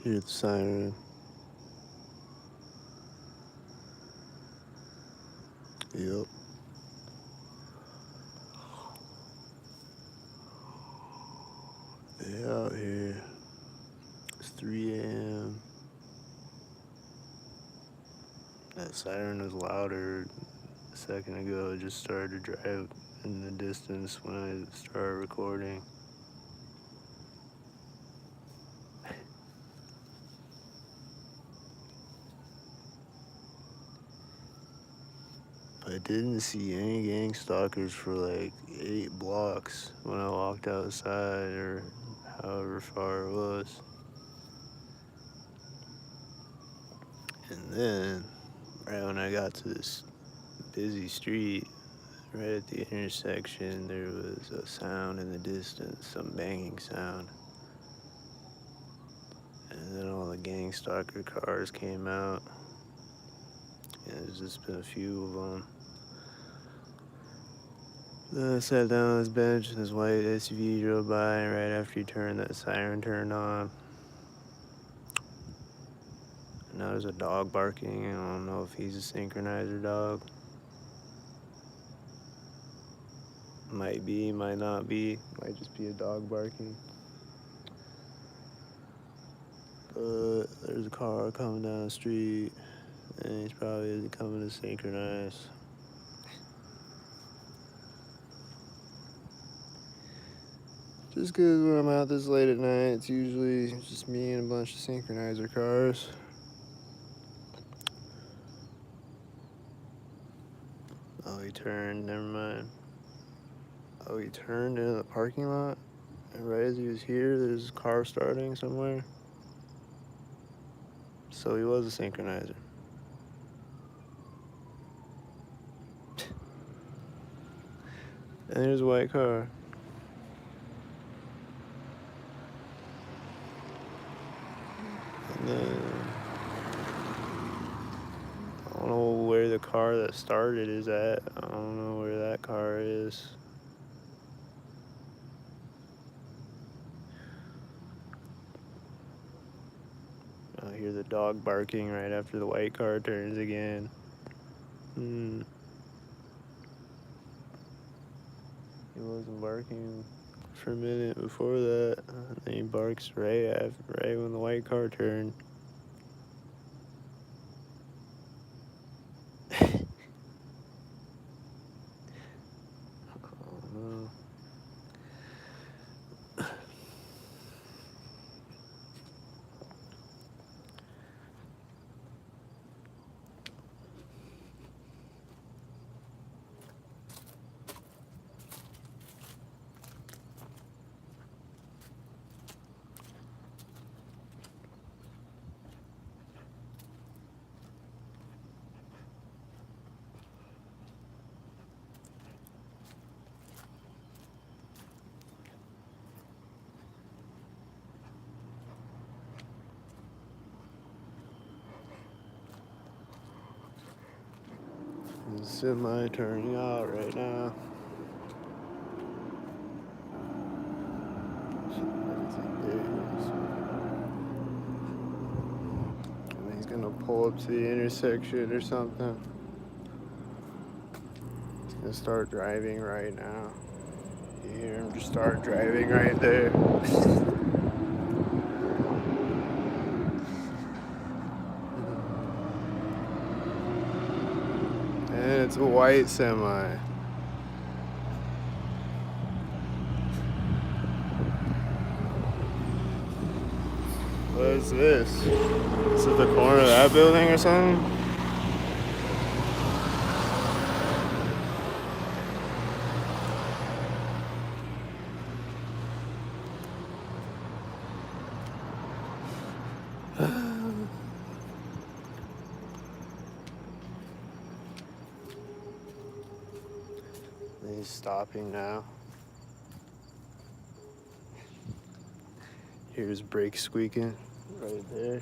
Hear the siren. Yep. They out here. It's 3 a.m. That siren was louder a second ago. It just started to drive in the distance when I started recording. I didn't see any gang stalkers for like 8 blocks when I walked outside, or however far it was. And then, right when I got to this busy street, right at the intersection, there was a sound in the distance, some banging sound. And then all the gang stalker cars came out. And there's just been a few of them. Then I sat down on this bench and this white SUV drove by, and right after you turned, that siren turned on. And now there's a dog barking. I don't know if he's a synchronizer dog. Might be, might not be. Might just be a dog barking. But there's a car coming down the street, and he's probably coming to synchronize. Just because when I'm out this late at night, it's usually just me and a bunch of synchronizer cars. Oh, he turned, never mind. Oh, he turned into the parking lot, and right as he was here, there's a car starting somewhere. So he was a synchronizer. And there's a white car. And then I don't know where the car that started is at. I don't know where that car is. I hear the dog barking right after the white car turns again. He wasn't barking for a minute before that. And then he barks right when the white car turned. Oh, no. The semi turning out right now. And he's gonna pull up to the intersection or something. He's gonna start driving right now. You hear him just start driving right there. And it's a white semi. What is this? Is it the corner of that building or something? He's stopping now. Here's brakes squeaking right there.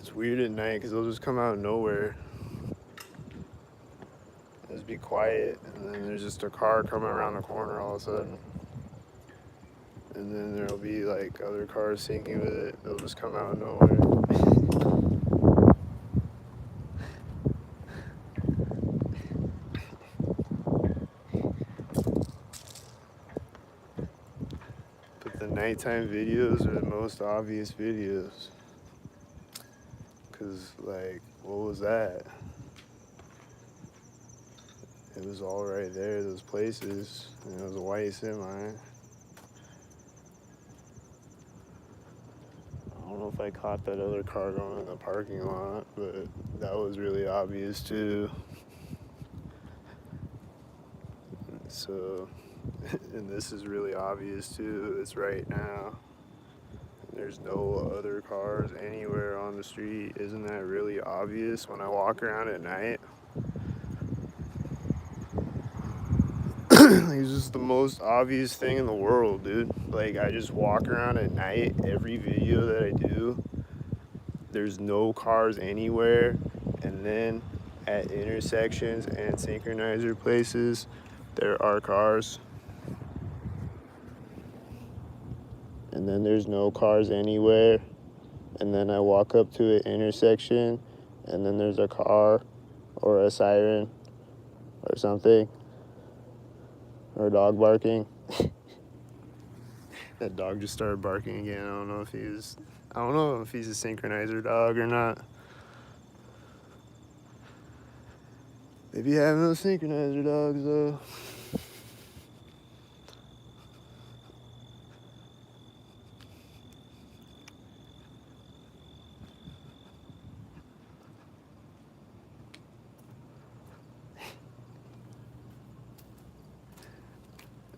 It's weird at night because they'll just come out of nowhere. Just be quiet, and then there's just a car coming around the corner all of a sudden. And then there'll be like other cars syncing with it. They'll just come out of nowhere. But the nighttime videos are the most obvious videos. Cause like, what was that? It was all right there, those places. And it was a white semi. I don't know if I caught that other car going in the parking lot, but that was really obvious too. So, and this is really obvious too. It's right now. There's no other cars anywhere on the street. Isn't that really obvious when I walk around at night? It's just the most obvious thing in the world, dude. Like, I just walk around at night, every video that I do, there's no cars anywhere. And then at intersections and synchronizer places, there are cars. And then there's no cars anywhere. And then I walk up to an intersection, and then there's a car or a siren or something, or a dog barking. That dog just started barking again. I don't know if he's a synchronizer dog or not. They be having those synchronizer dogs though.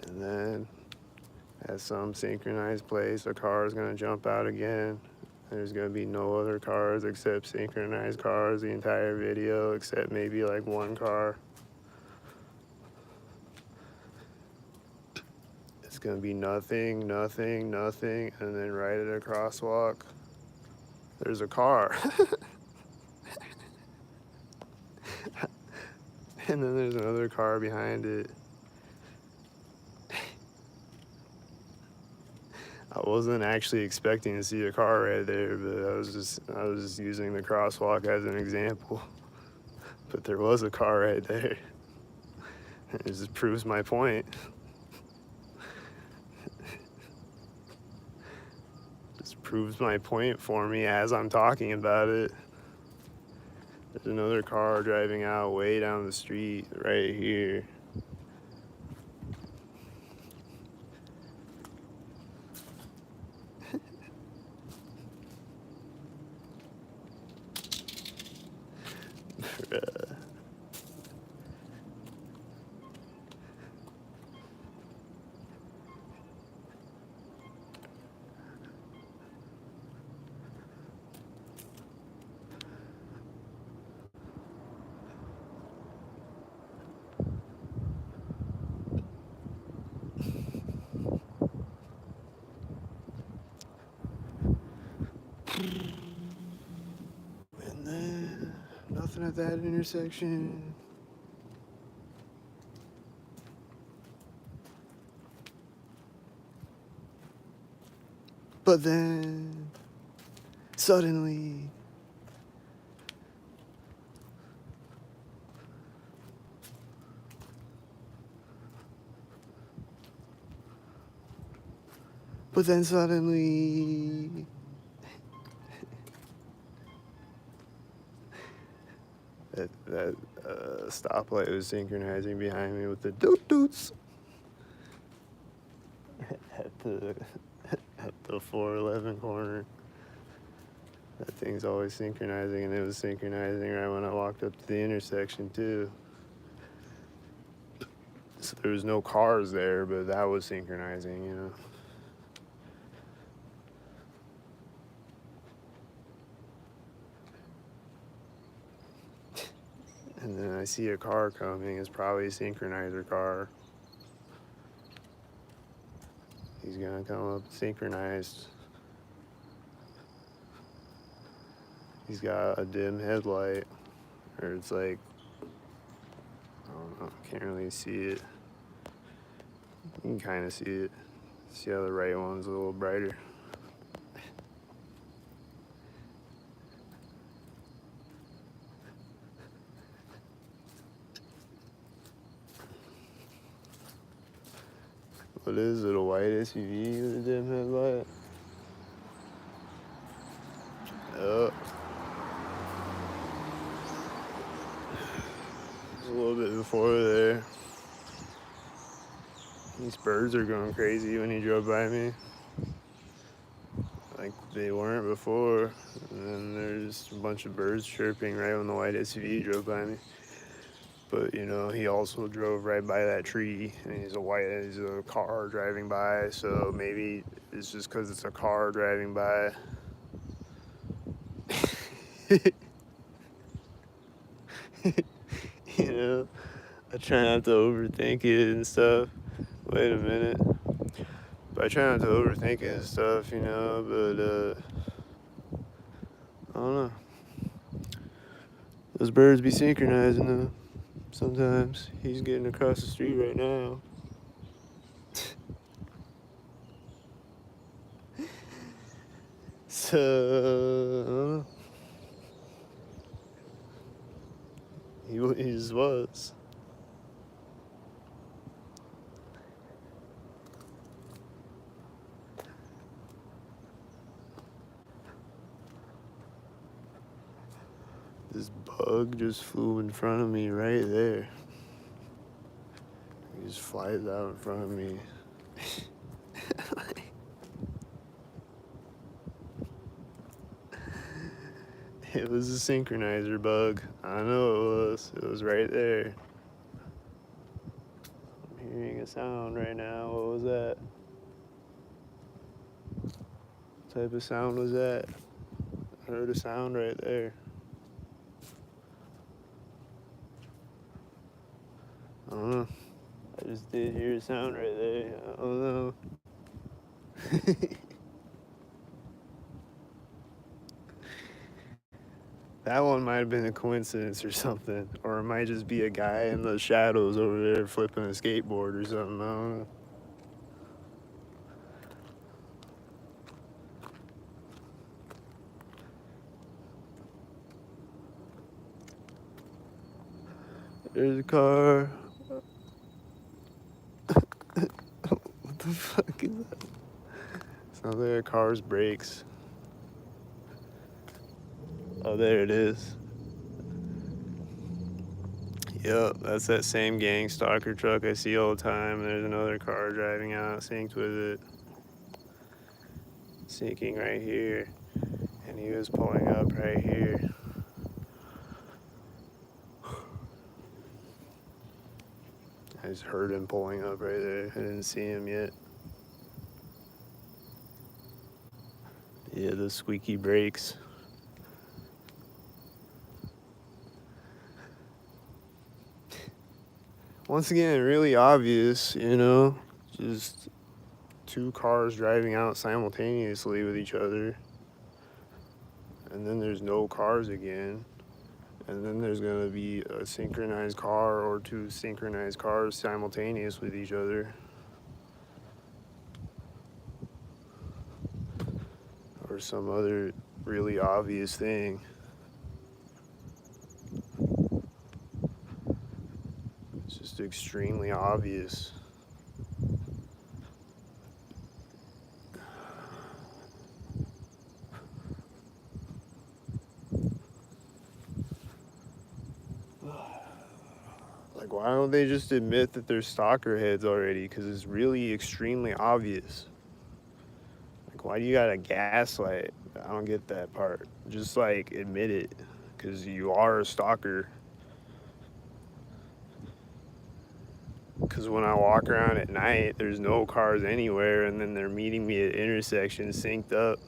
And then at some synchronized place, a car is gonna jump out again. There's gonna be no other cars except synchronized cars the entire video, except maybe like one car. It's gonna be nothing, nothing, nothing, and then right at a crosswalk, there's a car. And then there's another car behind it. I wasn't actually expecting to see a car right there, but I was just using the crosswalk as an example. But there was a car right there. It just proves my point. Just proves my point for me as I'm talking about it. There's another car driving out way down the street right here. And then nothing at that intersection. But then suddenly that stoplight was synchronizing behind me with the doot-doots at the 411 corner. That thing's always synchronizing, and it was synchronizing right when I walked up to the intersection too. So there was no cars there, but that was synchronizing, you know. And then I see a car coming. It's probably a synchronizer car. He's gonna come up synchronized. He's got a dim headlight, or it's like, I don't know, can't really see it. You can kind of see it. See how the right one's a little brighter. What is it, a white SUV with a dim headlight? Oh, it's a little bit before there. These birds are going crazy when he drove by me. Like they weren't before. And then there's a bunch of birds chirping right when the white SUV drove by me. But you know, he also drove right by that tree, and he's a car driving by, so maybe it's just because it's a car driving by. You know, I try not to overthink it and stuff. Wait a minute. But I try not to overthink it and stuff, you know, but I don't know. Those birds be synchronizing though. Sometimes he's getting across the street right now. So, I don't know. He just was. This bug just flew in front of me right there. He just flies out in front of me. It was a synchronizer bug. I know it was. It was right there. I'm hearing a sound right now. What was that? What type of sound was that? I heard a sound right there. I don't know. I just did hear a sound right there. I don't know. That one might have been a coincidence or something. Or it might just be a guy in the shadows over there flipping a skateboard or something. I don't know. There's a car. What the fuck is that? Sounds like a car's brakes. Oh, there it is. Yep, that's that same gang stalker truck I see all the time. There's another car driving out, synced with it. Syncing right here. And he was pulling up right here. I just heard him pulling up right there. I didn't see him yet. Yeah, the squeaky brakes. Once again, really obvious, you know, just two cars driving out simultaneously with each other. And then there's no cars again. And then there's going to be a synchronized car or two synchronized cars simultaneous with each other. Or some other really obvious thing. It's just extremely obvious. Like, why don't they just admit that they're stalker heads already? Because it's really extremely obvious. Like, why do you gotta gaslight? I don't get that part. Just, like, admit it. Because you are a stalker. Because when I walk around at night, there's no cars anywhere, and then they're meeting me at intersections synced up.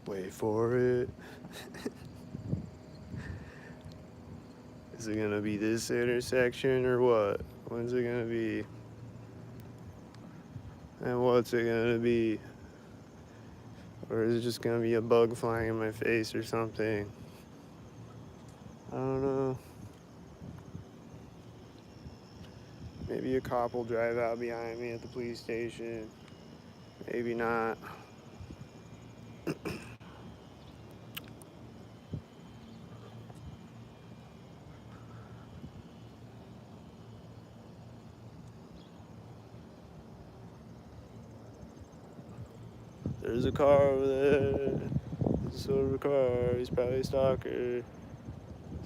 Wait for it. Is it gonna be this intersection or what? When's it gonna be? And what's it gonna be? Or is it just gonna be a bug flying in my face or something? I don't know. Maybe a cop will drive out behind me at the police station. Maybe not. There's a car over there. There's a silver car. He's probably a stalker. It's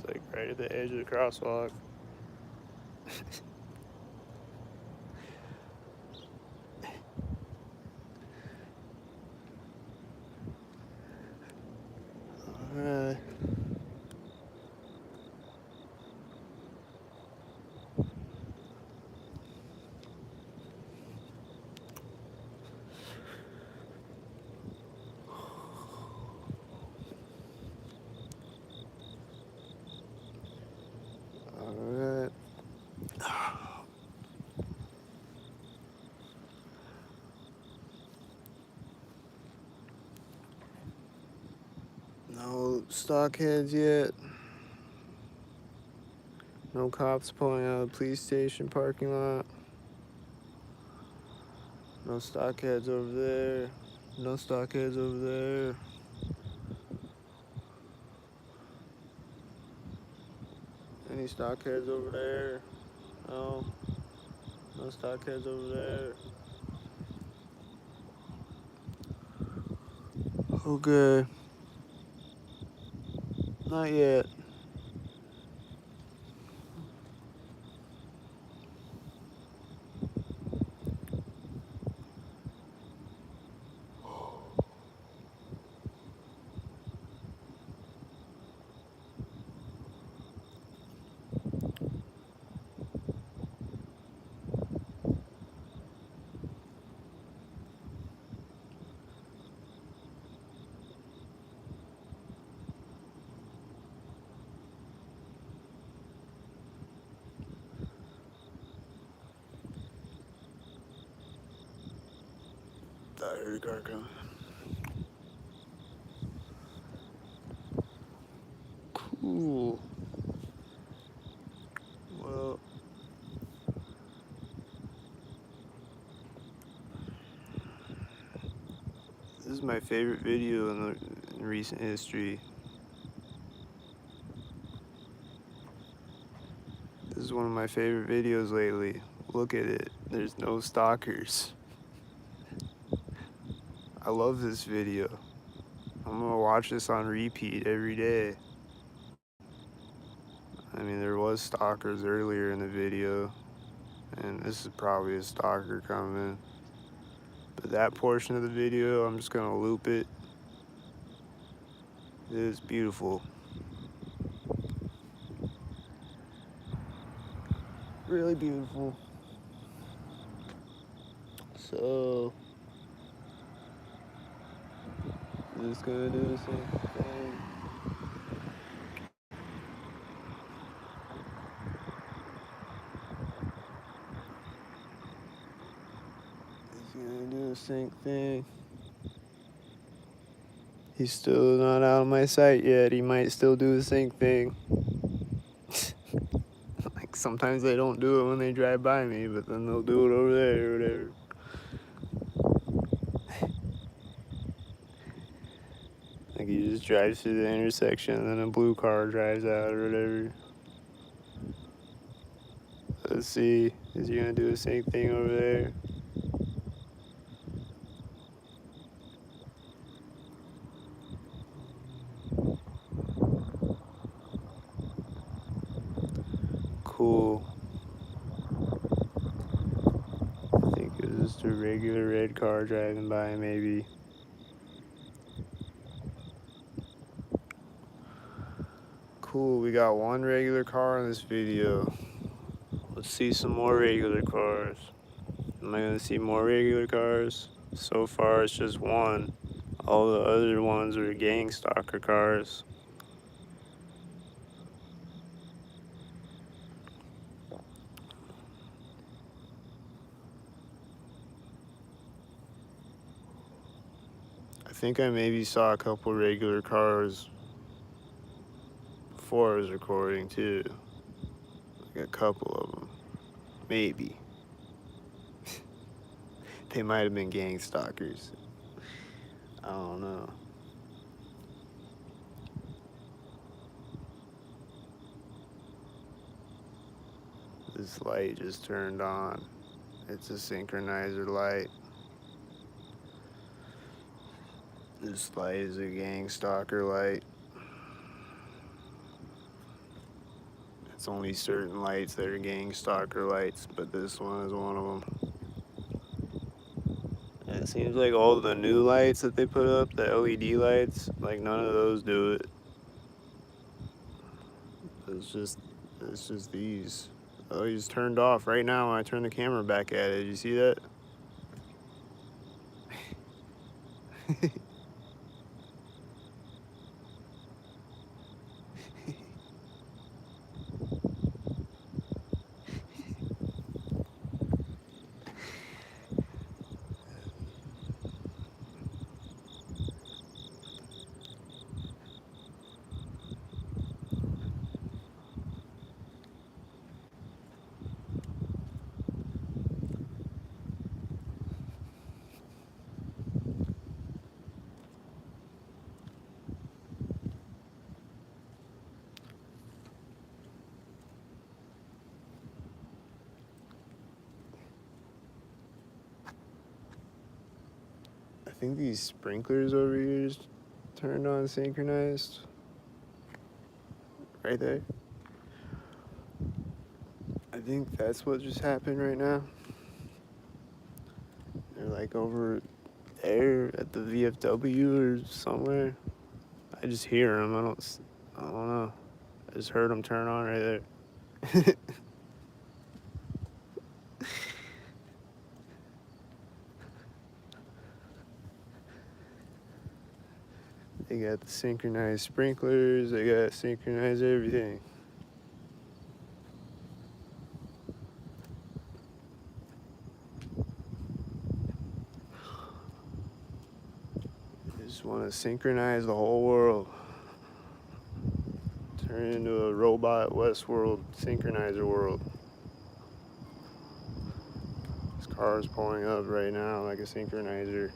like right at the edge of the crosswalk. Alright. Alright. No stockheads yet. No cops pulling out of the police station parking lot. No stockheads over there. No stockheads over there. Any stockheads over there? No. No stockheads over there. Okay. Not yet. I heard a car coming. Cool. Well, this is my favorite video in recent history. This is one of my favorite videos lately. Look at it. There's no stalkers. I love this video. I'm gonna watch this on repeat every day. I mean, there was stalkers earlier in the video, and this is probably a stalker coming. But that portion of the video, I'm just gonna loop it. It is beautiful. Really beautiful. So, just gonna do the same thing. He's gonna do the same thing. He's still not out of my sight yet. He might still do the same thing. Like sometimes they don't do it when they drive by me, but then they'll do it over there or whatever. Like he just drives through the intersection and then a blue car drives out or whatever. Let's see. Is he gonna do the same thing over there? Cool. I think it was just a regular red car driving by, maybe. Cool, we got one regular car in this video. Let's see some more regular cars. Am I gonna see more regular cars? So far, it's just one. All the other ones are gang stalker cars. I think I maybe saw a couple regular cars before I was recording too. Like a couple of them. Maybe. They might have been gang stalkers. I don't know. This light just turned on. It's a synchronizer light. This light is a gang stalker light. It's only certain lights that are gang stalker lights, but this one is one of them. And it seems like all the new lights that they put up, the LED lights, like none of those do it. It's just these. Oh, he just turned off right now when I turned the camera back at it. Did you see that? I think these sprinklers over here just turned on synchronized. Right there. I think that's what just happened right now. They're like over there at the VFW or somewhere. I just hear them. I don't know. I just heard them turn on right there. They got the synchronized sprinklers. They got synchronized everything. They just want to synchronize the whole world. Turn into a robot Westworld synchronizer world. This car is pulling up right now like a synchronizer.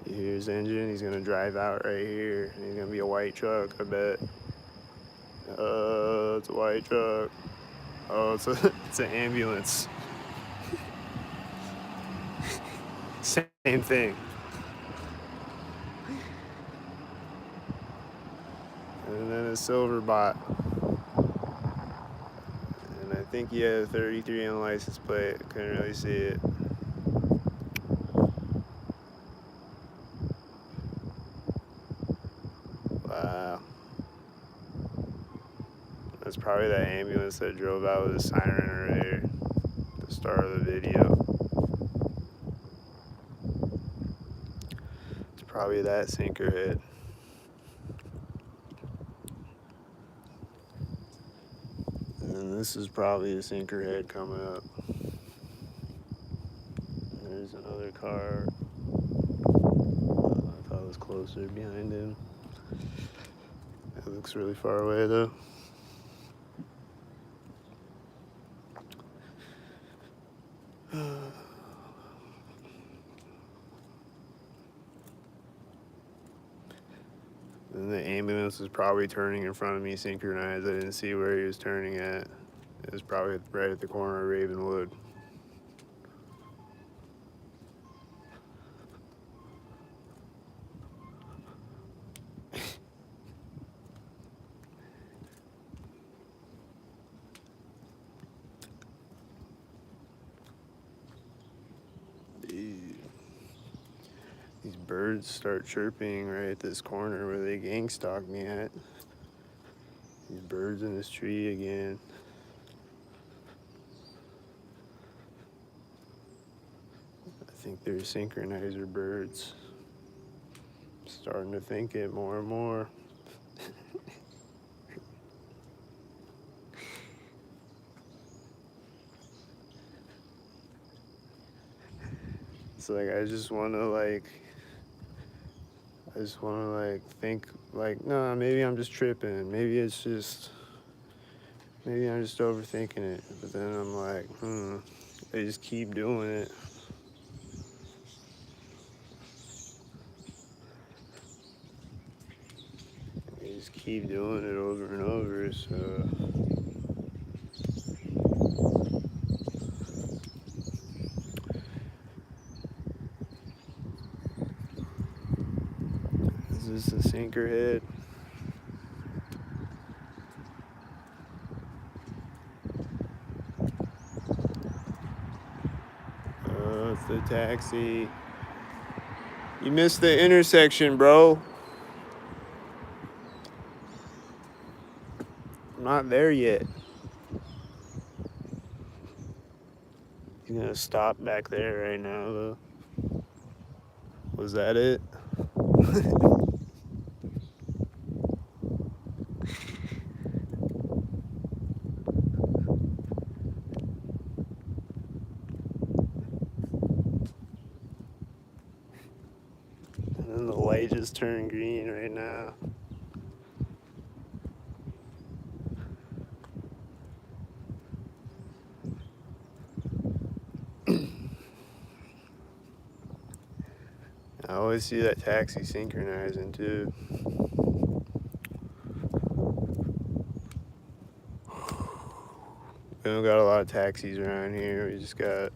You hear his engine, he's gonna drive out right here. He's gonna be a white truck, I bet. It's a white truck. Oh, it's an ambulance. Same thing. And then a silver bot. And I think he had a 33 on the license plate. Couldn't really see it. Wow. That's probably that ambulance that drove out with a siren earlier at the start of the video. It's probably that sinker head. And this is probably the sinker head coming up. There's another car. I thought it was closer behind him. It looks really far away though. And the ambulance was probably turning in front of me synchronized. I didn't see where he was turning at. It was probably right at the corner of Ravenwood. Dude. These birds start chirping right at this corner where they gang stalked me at. These birds in this tree again. think they're synchronizer birds. Starting to think it more and more. It's like I just want to think like, nah, maybe I'm just tripping. Maybe I'm just overthinking it. But then I'm like, they just keep doing it. They just keep doing it over and over. So is this a sinker head? Oh, it's the taxi. You missed the intersection, bro. I'm not there yet. He's gonna stop back there right now, though. Was that it? And then the light just turned green right now. I always see that taxi synchronizing too. We don't got a lot of taxis around here. We just got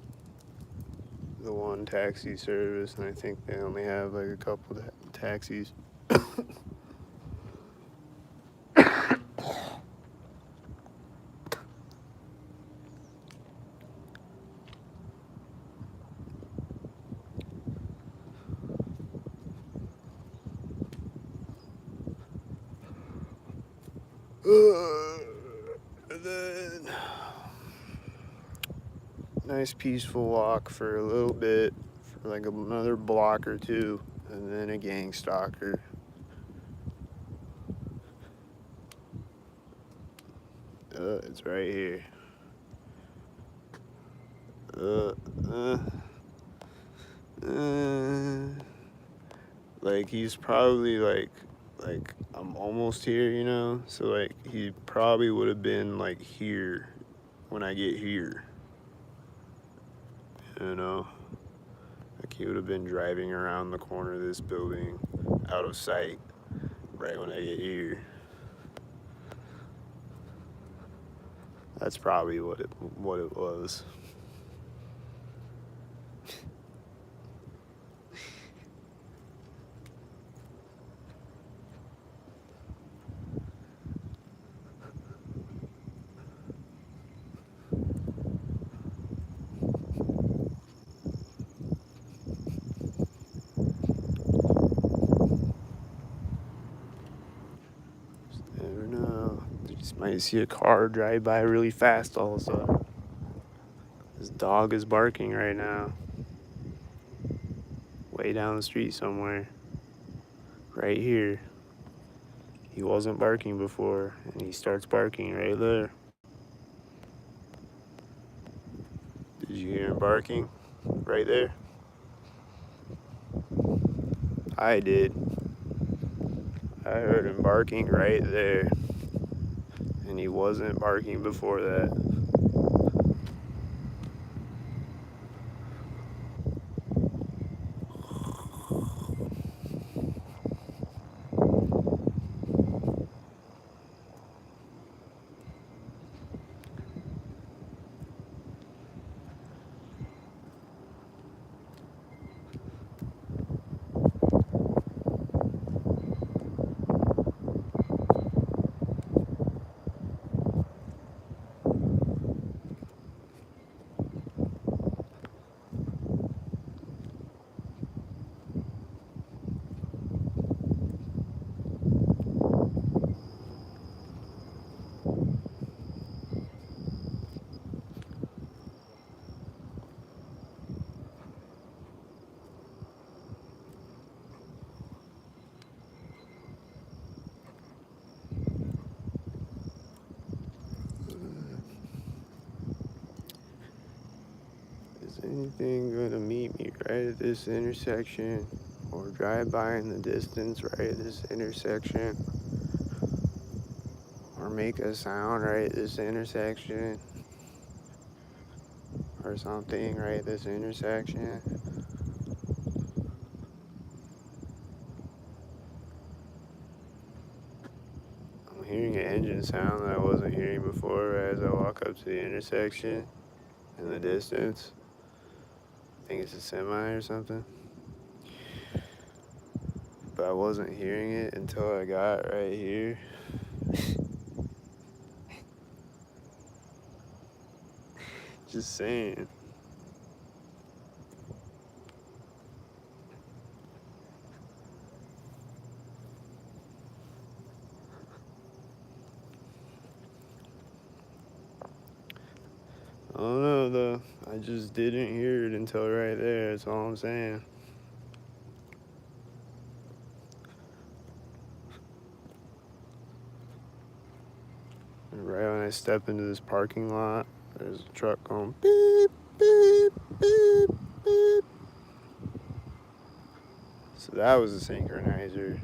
the one taxi service, and I think they only have like a couple taxis. And then nice peaceful walk for a little bit, for like another block or two, and then a gang stalker. It's right here. Like he's probably like I'm almost here, you know? So like he probably would have been like here when I get here. You know? Like he would have been driving around the corner of this building out of sight right when I get here. That's probably what it was. Never know. You just might see a car drive by really fast all of a sudden. This dog is barking right now. Way down the street somewhere. Right here. He wasn't barking before, and he starts barking right there. Did you hear him barking? Right there? I did. I heard him barking right there. And he wasn't barking before that. anything gonna meet me right at this intersection or drive by in the distance right at this intersection or make a sound right at this intersection or something right at this intersection? I'm hearing an engine sound that I wasn't hearing before as I walk up to the intersection in the distance. I think it's a semi or something. But I wasn't hearing it until I got right here. Just saying. I don't know though. I just didn't hear it until right there. That's all I'm saying. And right when I step into this parking lot, there's a truck going beep, beep, beep, beep. So that was a synchronizer.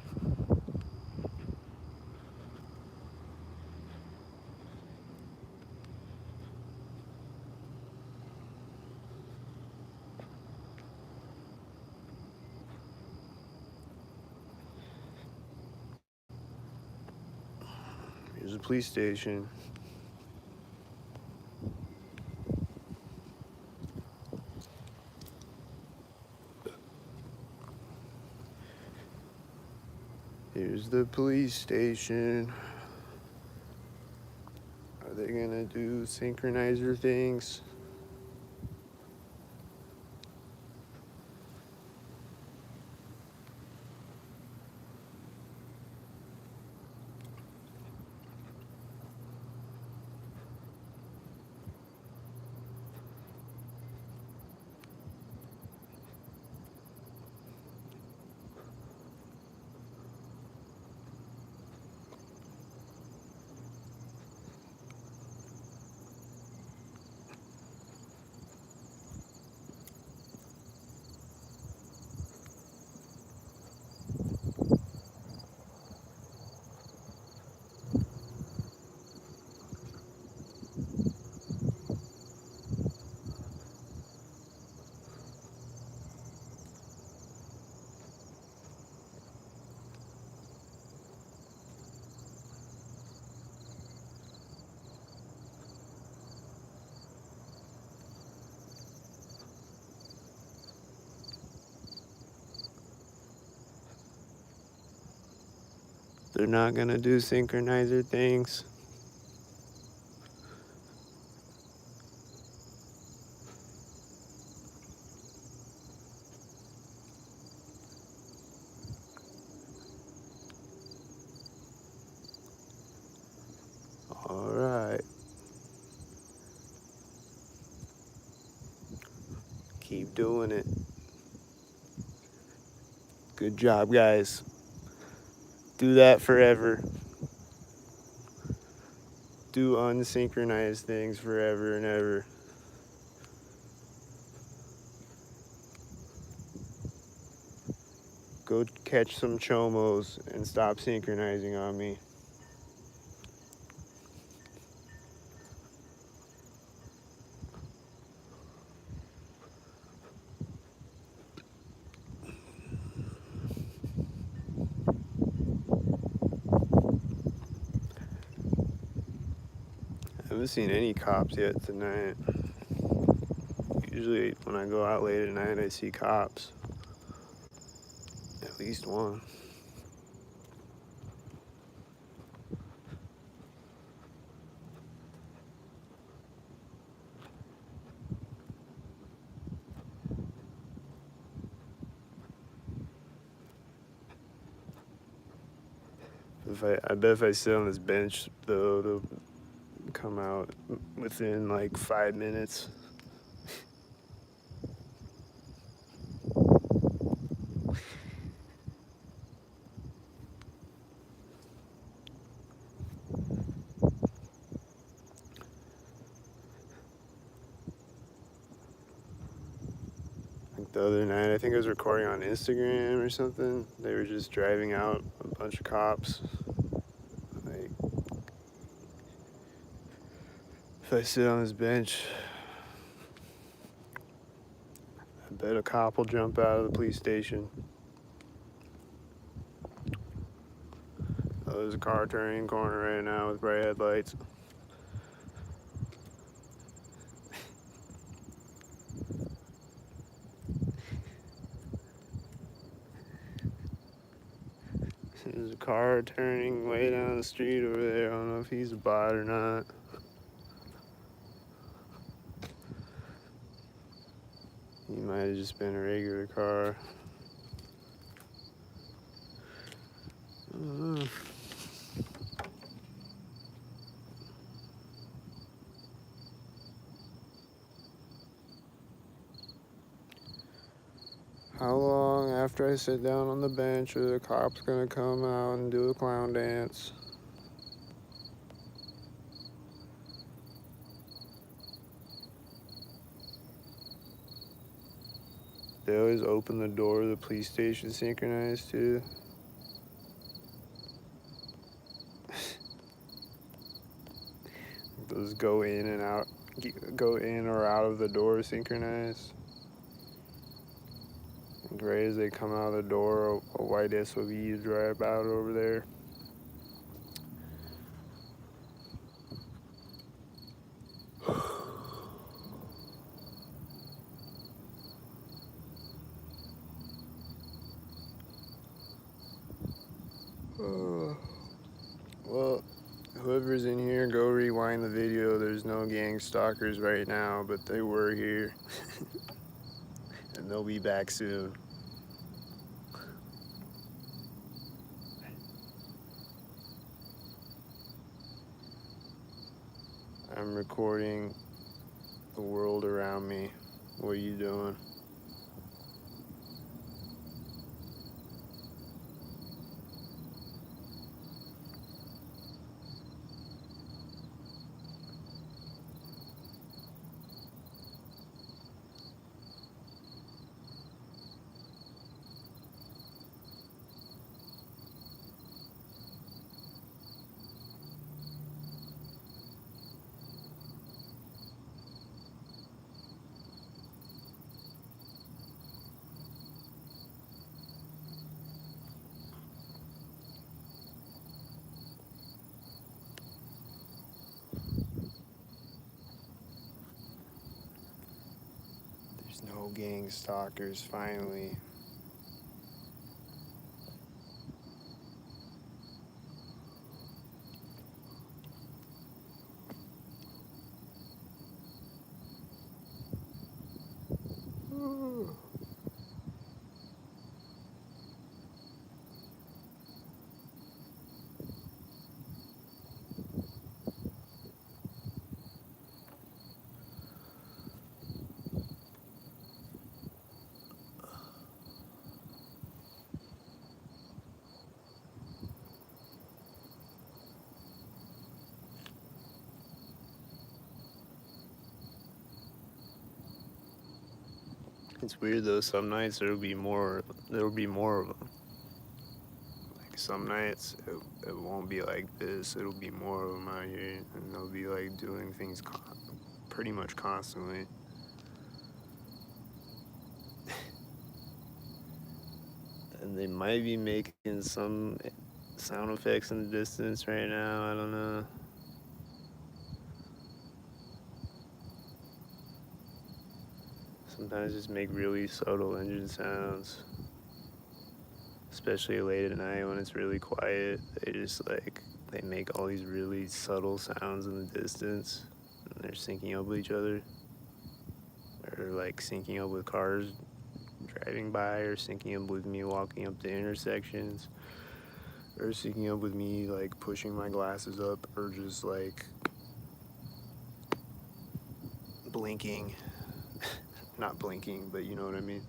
Here's a police station. Here's the police station. Are they gonna do synchronizer things? They're not gonna do synchronizer things. All right. Keep doing it. Good job, guys. Do that forever. Do unsynchronized things forever and ever. Go catch some chomos and stop synchronizing on me. I haven't seen any cops yet tonight. Usually when I go out late at night, I see cops. At least one. I bet if I sit on this bench, though, it'll come out within like 5 minutes. the other night. I think I was recording on Instagram or something. They were just driving out a bunch of cops. Like, if I sit on this bench, I bet a cop will jump out of the police station. Oh, there's a car turning a corner right now with bright headlights. There's a car turning way down the street over there. I don't know if he's a bot or not. He might have just been a regular car. I don't know. How long after I sit down on the bench are the cops gonna come out and do a clown dance? They always open the door of the police station synchronized too. Those go in and out, go in or out of the door synchronized. And right as they come out of the door, a white SUV drive out over there. Well, whoever's in here, go rewind the video. There's no gang stalkers right now, but they were here. And they'll be back soon. I'm recording the world around me. What are you doing? There's no gang stalkers, finally. It's weird though, some nights there'll be more of them. Like some nights it won't be like this, it'll be more of them out here, and they'll be like doing things pretty much constantly. And they might be making some sound effects in the distance right now, I don't know. Sometimes just make really subtle engine sounds. Especially late at night when it's really quiet. They make all these really subtle sounds in the distance. And they're syncing up with each other. Or like syncing up with cars driving by, or syncing up with me walking up the intersections. Or syncing up with me like pushing my glasses up, or just like blinking. Not blinking, but you know what I mean.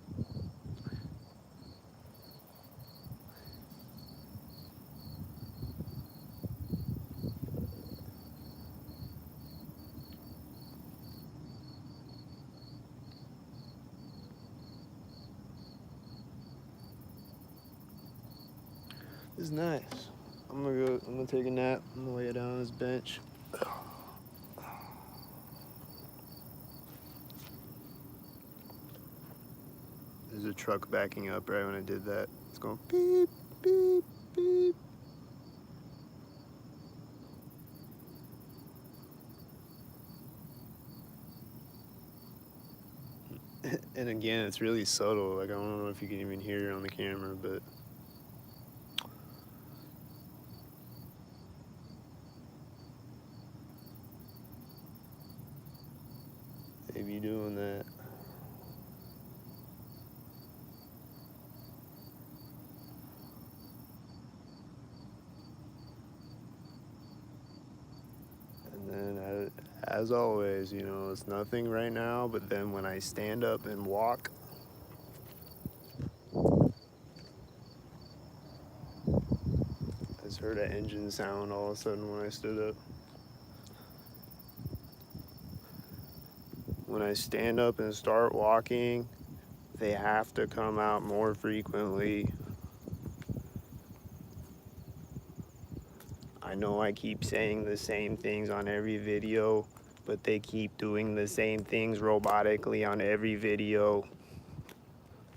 It's nice. I'm gonna take a nap. I'm gonna lay it down on this bench. There's a truck backing up right when I did that. It's going beep, beep, beep. And again, it's really subtle. Like, I don't know if you can even hear it on the camera, but they be doing that. And then, as always, you know, it's nothing right now, but then when I stand up and walk, I just heard an engine sound all of a sudden when I stood up. When I stand up and start walking, they have to come out more frequently. I know I keep saying the same things on every video, but they keep doing the same things robotically on every video.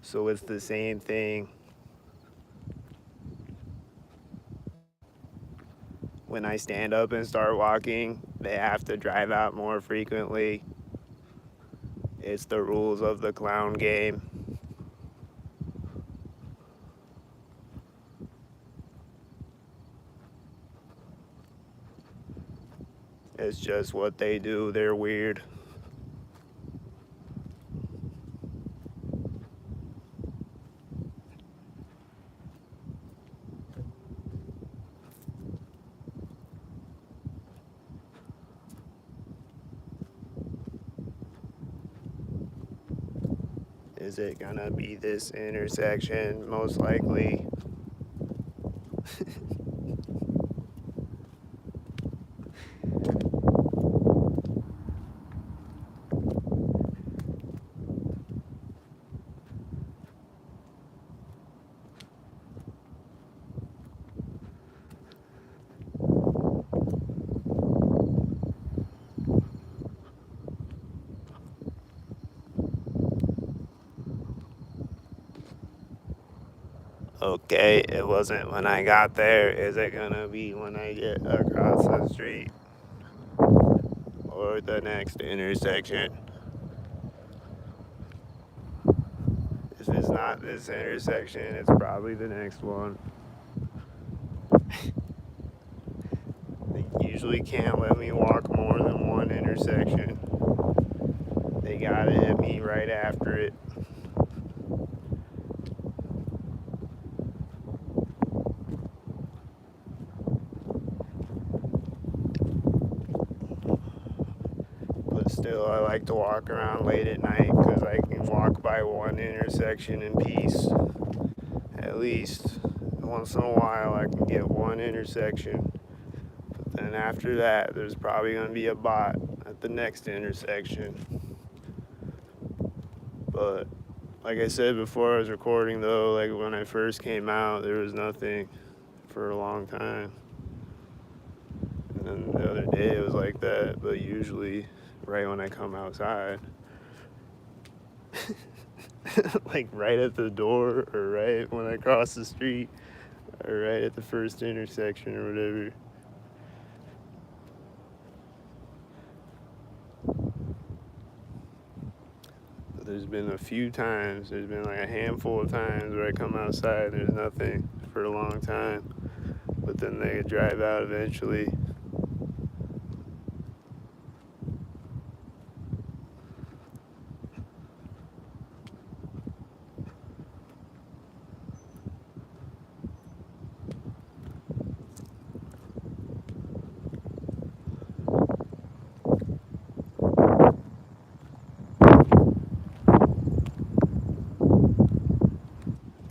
So it's the same thing. When I stand up and start walking, they have to drive out more frequently. It's the rules of the clown game. It's just what they do. They're weird. Is it gonna be this intersection? Most likely. Okay, it wasn't when I got there. Is it gonna be when I get across the street? Or the next intersection? If it's not this intersection, it's probably the next one. They usually can't let me walk more than one intersection. They gotta hit me right after it. But still, I like to walk around late at night because I can walk by one intersection in peace. At least once in a while, I can get one intersection. But then after that, there's probably going to be a bot at the next intersection. But like I said before I was recording, though, like when I first came out, there was nothing for a long time. And then the other day it was like that, but usually right when I come outside, like right at the door or right when I cross the street or right at the first intersection or whatever. But there's been a few times, there's been like a handful of times where I come outside and there's nothing for a long time, but then they drive out eventually.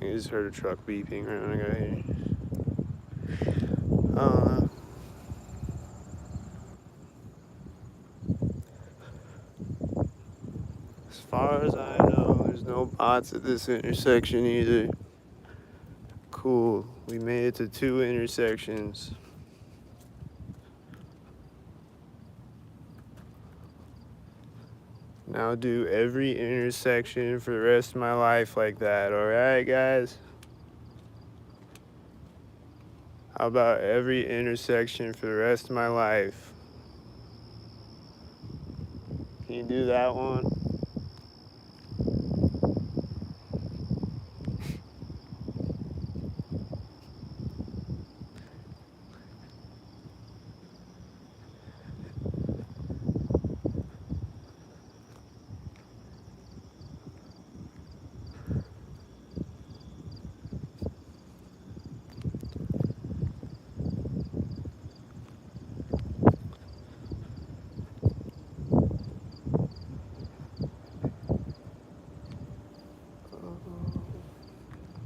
I just heard a truck beeping right when I got here. As far as I know, there's no bots at this intersection either. Cool. We made it to 2 intersections. Now do every intersection for the rest of my life like that, alright guys? How about every intersection for the rest of my life? Can you do that one?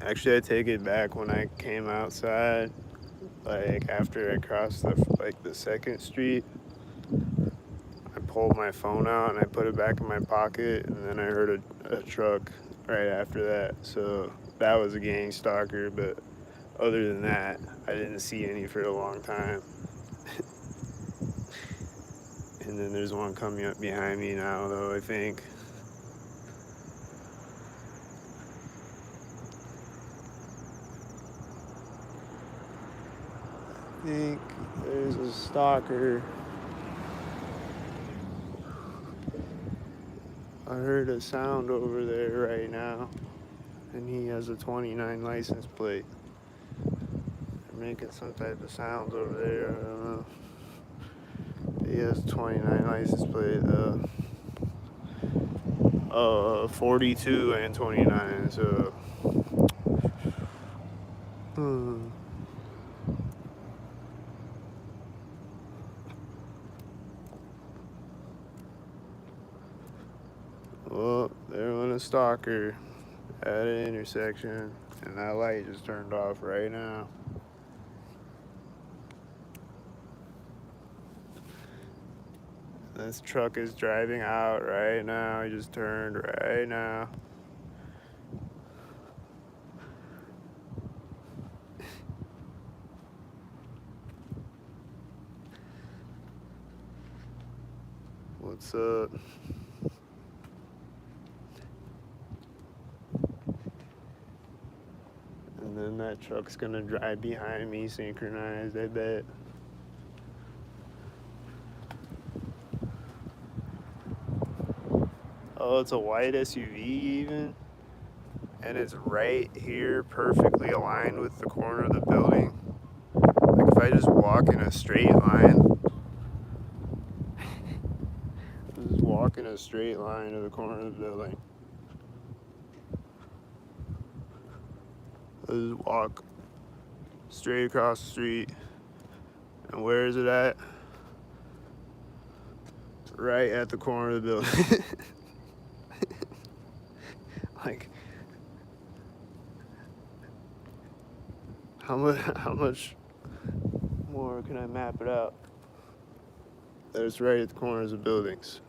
Actually, I take it back. When I came outside, like after I crossed the 2nd street, I pulled my phone out and I put it back in my pocket, and then I heard a truck right after that. So that was a gang stalker, but other than that, I didn't see any for a long time. And then there's one coming up behind me now, though, I think. I think there's a stalker. I heard a sound over there right now, and he has a 29 license plate. They're making some type of sounds over there. I don't know. He has a 29 license plate. 42 and 29. So. Well, there went a stalker at an intersection, and that light just turned off right now. This truck is driving out right now. He just turned right now. What's up? And then that truck's gonna drive behind me synchronized, I bet. Oh, it's a white SUV even? And it's right here, perfectly aligned with the corner of the building. Like if I just walk in a straight line, just walk in a straight line to the corner of the building. I just walk straight across the street. And where is it at? Right at the corner of the building. Like, how much more can I map it out? That it's right at the corners of buildings.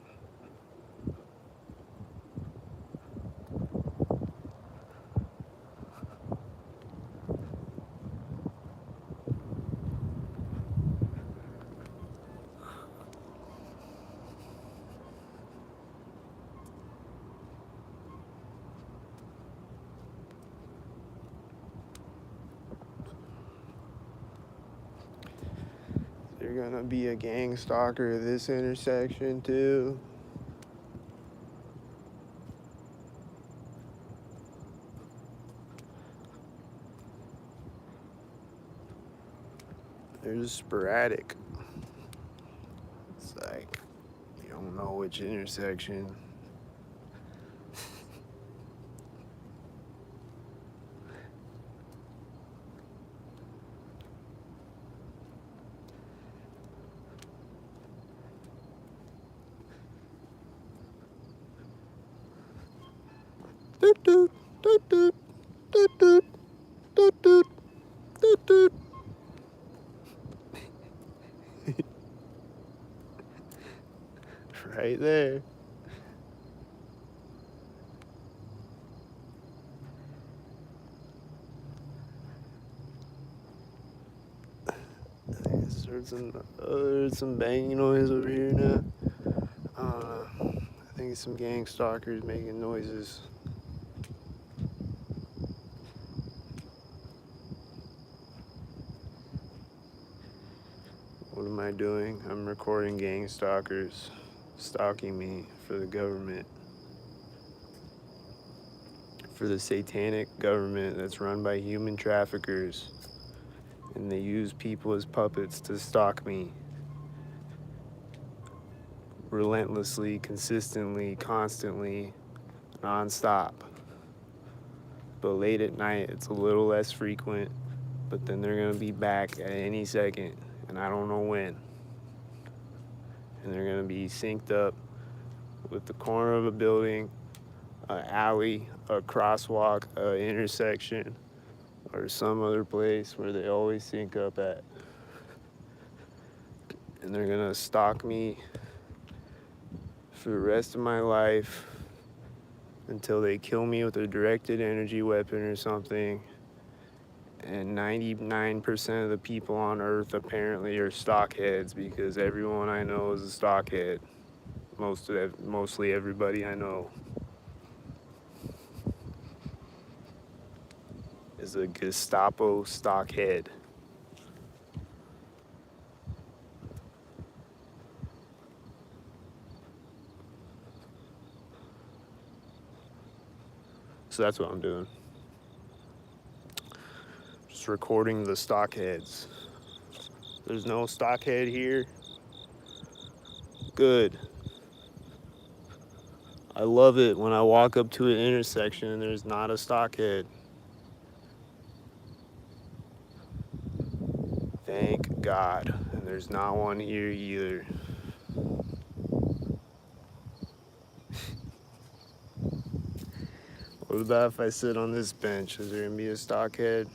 There's gonna be a gang stalker at this intersection too. They're just sporadic. It's like, you don't know which intersection. Doot doot, doot doot, doot doot, doot doot, doot doot. Right there. heard some banging noise over here now. I don't know. I think it's some gang stalkers making noises. What am I doing? I'm recording gang stalkers stalking me for the government. For the satanic government that's run by human traffickers. And they use people as puppets to stalk me. Relentlessly, consistently, constantly, non-stop. But late at night, it's a little less frequent. But then they're gonna be back at any second, and I don't know when. And they're gonna be synced up with the corner of a building, an alley, a crosswalk, an intersection, or some other place where they always sync up at. And they're gonna stalk me for the rest of my life until they kill me with a directed energy weapon or something. And 99% of the people on Earth apparently are stockheads, because everyone I know is a stockhead. Mostly everybody I know is a Gestapo stockhead. So that's what I'm doing. Just recording the stockheads. There's no stockhead here. Good. I love it when I walk up to an intersection and there's not a stockhead. Thank God. And there's not one here either. What about if I sit on this bench? Is there gonna be a stockhead?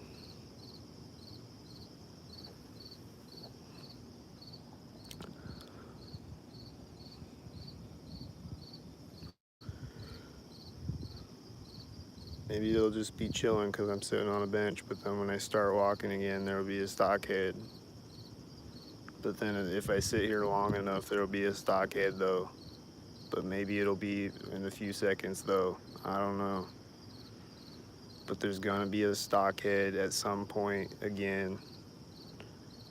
Maybe they'll just be chilling because I'm sitting on a bench, but then when I start walking again, there'll be a stockhead. But then if I sit here long enough, there'll be a stockhead though. But maybe it'll be in a few seconds though. I don't know. But there's gonna be a stockhead at some point again.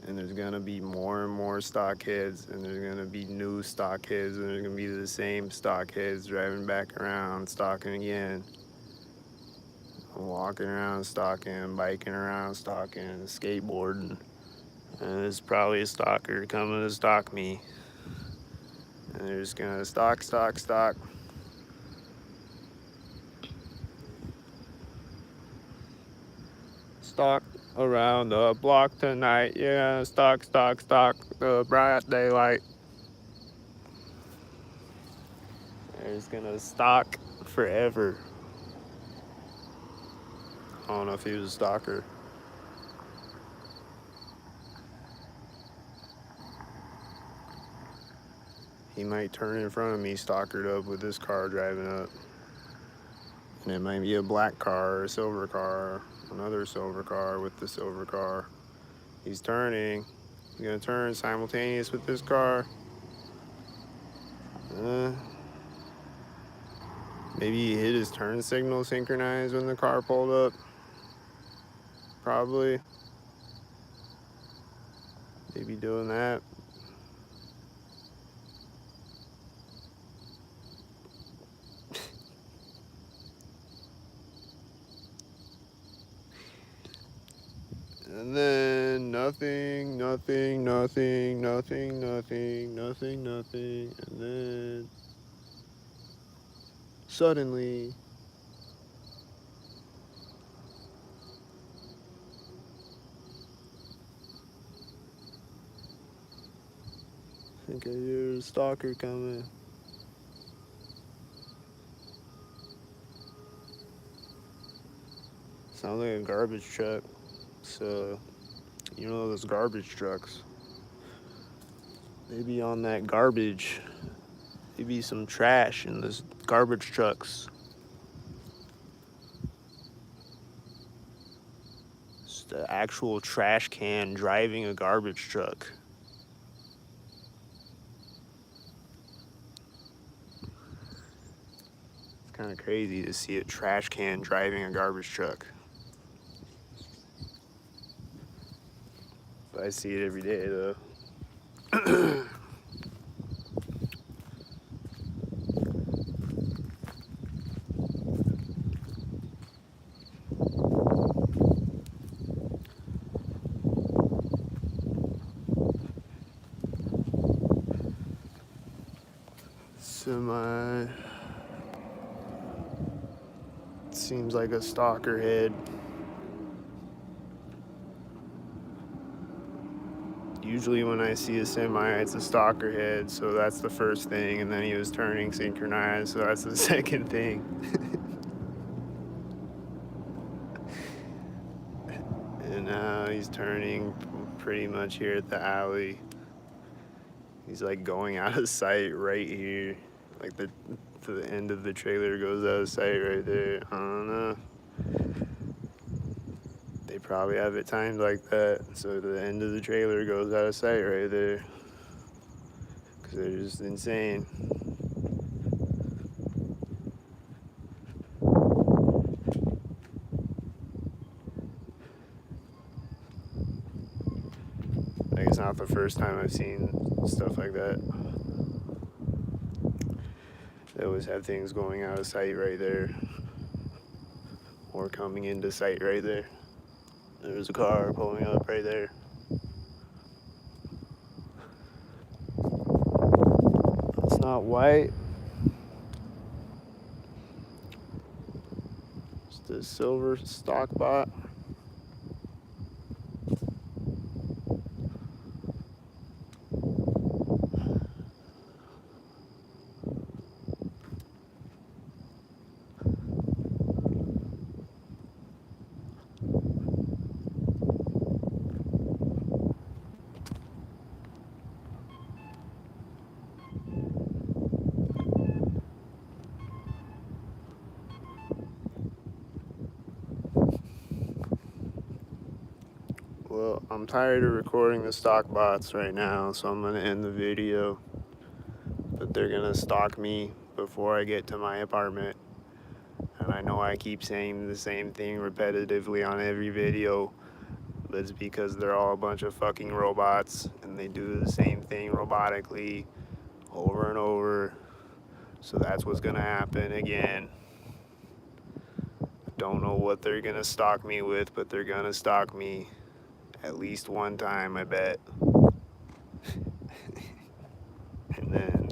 And there's gonna be more and more stockheads, and there's gonna be new stockheads, and there's gonna be the same stockheads driving back around, stalking again. Walking around stalking, biking around stalking, skateboarding. And there's probably a stalker coming to stalk me. And they're just gonna stalk. Stalk around the block tonight. Yeah, stalk. The bright daylight. They're just gonna stalk forever. I don't know if he was a stalker. He might turn in front of me, stalkered up with this car driving up. And it might be a black car or a silver car, another silver car with the silver car. He's turning. He's gonna turn simultaneous with this car. Maybe he hit his turn signal synchronized when the car pulled up. Probably. Maybe doing that. And then nothing. And then suddenly, I think I hear a stalker coming. Sounds like a garbage truck. So, you know those garbage trucks. Maybe on that garbage, maybe some trash in those garbage trucks. It's the actual trash can driving a garbage truck. kind of crazy to see a trash can driving a garbage truck. But I see it every day though. Semi seems like a stalker head. Usually when I see a semi, it's a stalker head, so that's the first thing, and then he was turning synchronized, so that's the second thing. And now he's turning pretty much here at the alley. He's like going out of sight right here. Like the end of the trailer goes out of sight right there. I don't know. They probably have it timed like that, so the end of the trailer goes out of sight right there. Because they're just insane. Like, it's not the first time I've seen stuff like that. They always have things going out of sight right there, or coming into sight right there. There's a car pulling up right there. It's not white. It's the silver stock bot. Well, I'm tired of recording the stock bots right now, so I'm gonna end the video. But they're gonna stalk me before I get to my apartment. And I know I keep saying the same thing repetitively on every video, but it's because they're all a bunch of fucking robots and they do the same thing robotically over and over. So that's what's gonna happen again. I don't know what they're gonna stalk me with, but they're gonna stalk me at least one time, I bet. And then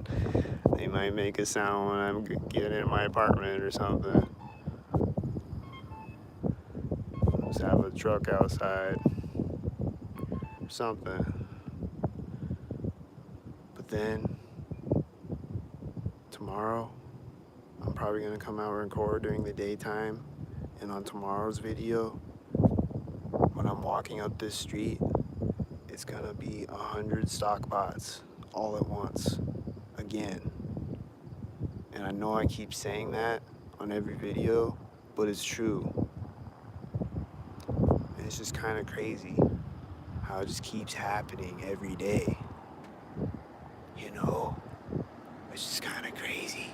they might make a sound when I'm getting in my apartment or something. Just have a truck outside or something. But then tomorrow, I'm probably gonna come out and record during the daytime. And on tomorrow's video, when I'm walking up this street, it's gonna be 100 stock bots all at once, again. And I know I keep saying that on every video, but it's true. And it's just kind of crazy how it just keeps happening every day. You know, it's just kind of crazy.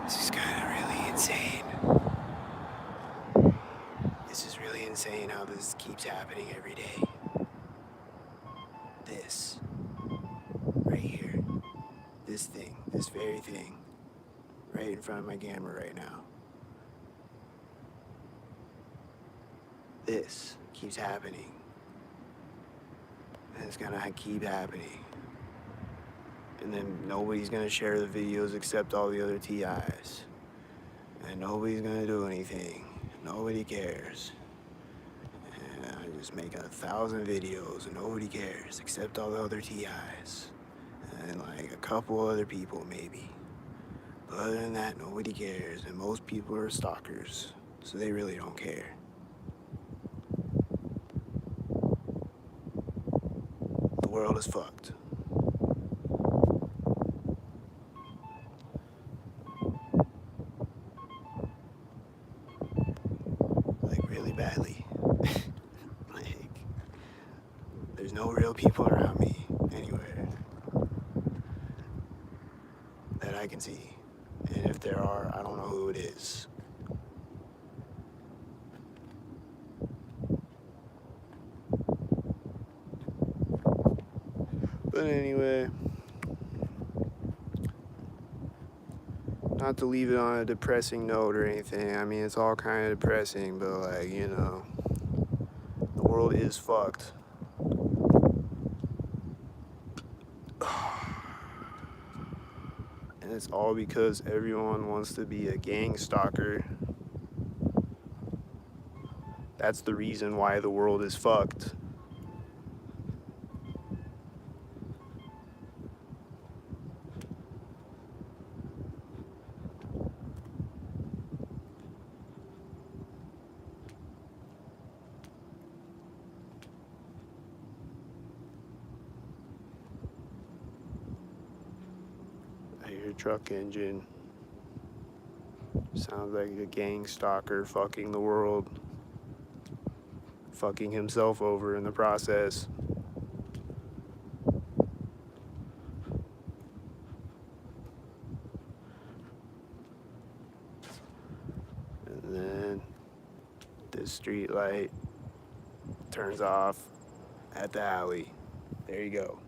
It's just kind of really insane. It's just really insane how this keeps happening every day. This, right here, this thing, this very thing, right in front of my camera right now. This keeps happening. And it's gonna keep happening. And then nobody's gonna share the videos except all the other TIs. And nobody's gonna do anything. Nobody cares. And I just make 1,000 videos and nobody cares except all the other TIs. And like a couple other people maybe. But other than that, nobody cares. And most people are stalkers, so they really don't care. The world is fucked. Like really badly. Like, there's no real people around me anywhere that I can see. And if there are, I don't know who it is. But anyway, not to leave it on a depressing note or anything. I mean, it's all kind of depressing, but like, you know, the world is fucked. And it's all because everyone wants to be a gang stalker. That's the reason why the world is fucked. I hear a truck engine. Sounds like a gang stalker fucking the world. Fucking himself over in the process. And then the street light turns off at the alley. There you go.